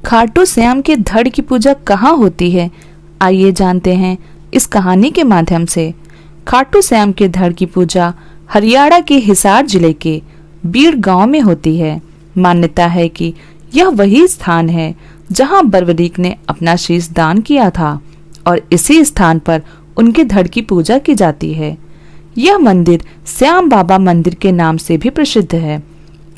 खाटू श्याम के धड़ की पूजा कहाँ होती है? आइए जानते हैं इस कहानी के माध्यम से। खाटू श्याम के धड़ की पूजा हरियाणा के हिसार जिले के बीड़ गांव में होती है। मान्यता है कि यह वही स्थान है जहां बर्बरीक ने अपना शीश दान किया था और इसी स्थान पर उनके धड़ की पूजा की जाती है। यह मंदिर श्याम बाबा मंदिर के नाम से भी प्रसिद्ध है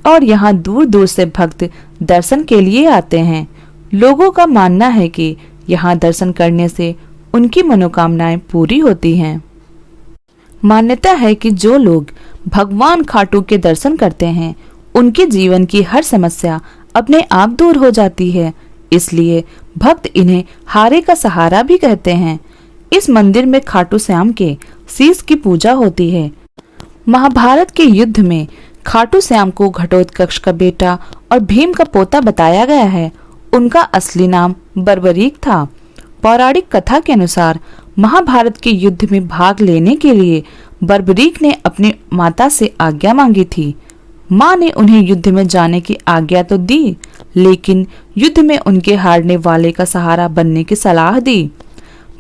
और यहाँ दूर दूर से भक्त दर्शन के लिए आते हैं। लोगों का मानना है कि यहाँ दर्शन करने से उनकी मनोकामनाएं पूरी होती हैं। मान्यता है कि जो लोग भगवान खाटू के दर्शन करते हैं उनके जीवन की हर समस्या अपने आप दूर हो जाती है, इसलिए भक्त इन्हें हारे का सहारा भी कहते हैं। इस मंदिर में खाटू श्याम के शीश की पूजा होती है। महाभारत के युद्ध में खाटू श्याम को घटोत्कच का बेटा और भीम का पोता बताया गया है। उनका असली नाम बर्बरीक था। पौराणिक कथा के अनुसार महाभारत के युद्ध में भाग लेने के लिए बर्बरीक ने अपनी माता से आज्ञा मांगी थी। माँ ने उन्हें युद्ध में जाने की आज्ञा तो दी, लेकिन युद्ध में उनके हारने वाले का सहारा बनने की सलाह दी।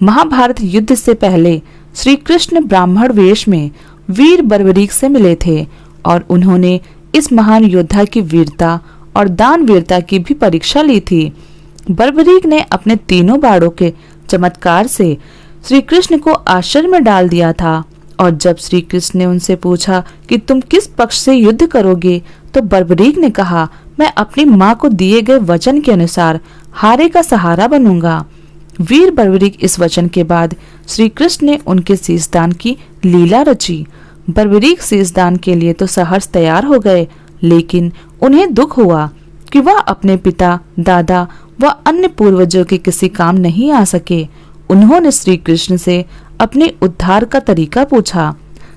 महाभारत युद्ध से पहले श्री कृष्ण ब्राह्मण वेश में वीर बर्बरीक से मिले थे और उन्होंने इस महान योद्धा की वीरता और दान वीरता की भी परीक्षा ली थी। बर्बरीक ने अपने तीनों बाणों के चमत्कार से श्री कृष्ण को आश्चर्य में डाल दिया था और जब श्री कृष्ण ने उनसे पूछा कि तुम किस पक्ष से युद्ध करोगे, तो बर्बरीक ने कहा, मैं अपनी माँ को दिए गए वचन के अनुसार हारे का सहारा बनूंगा। वीर बर्बरीक इस वचन के बाद श्री कृष्ण ने उनके शीशदान की लीला रची। बर्बरीक शीशदान के लिए तो सहर्ष तैयार हो गए, लेकिन उन्हें दुख हुआ कि वह अपने पिता, दादा व अन्य पूर्वजों के किसी काम नहीं आ सके। उन्होंने श्री कृष्ण से अपने उद्धार का तरीका पूछा,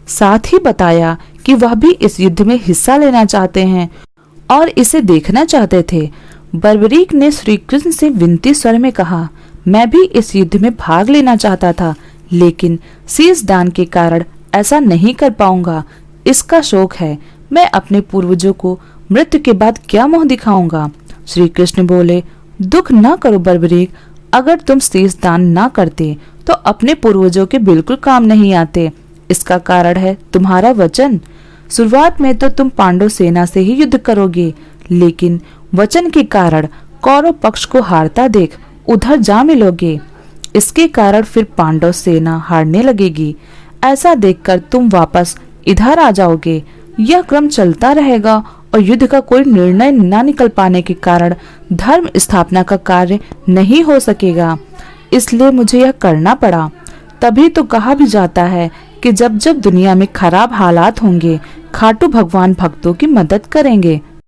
साथ ही बताया कि वह भी इस युद्ध में हिस्सा लेना चाहते हैं और इसे देखना चाहते थे। बर्बरीक ने श्री कृष्ण से विनती स्वर में कहा, मैं भी इस युद्ध में भाग लेना चाहता था, लेकिन शीशदान के कारण ऐसा नहीं कर पाऊंगा। इसका शोक है। मैं अपने पूर्वजों को मृत्यु के बाद क्या मुंह दिखाऊंगा। श्री कृष्ण बोले, दुख न करो बर्बरीक, अगर तुम शीशदान न करते तो अपने पूर्वजों के बिल्कुल काम नहीं आते। इसका कारण है तुम्हारा वचन। शुरुआत में तो तुम पांडव सेना से ही युद्ध करोगे, लेकिन वचन के कारण कौरव पक्ष को हारता देख उधर जा मिलोगे। इसके कारण फिर पांडव सेना हारने लगेगी। ऐसा देखकर तुम वापस इधर आ जाओगे। यह क्रम चलता रहेगा और युद्ध का कोई निर्णय न निकल पाने के कारण धर्म स्थापना का कार्य नहीं हो सकेगा। इसलिए मुझे यह करना पड़ा। तभी तो कहा भी जाता है कि जब जब दुनिया में खराब हालात होंगे, खाटू भगवान भक्तों की मदद करेंगे।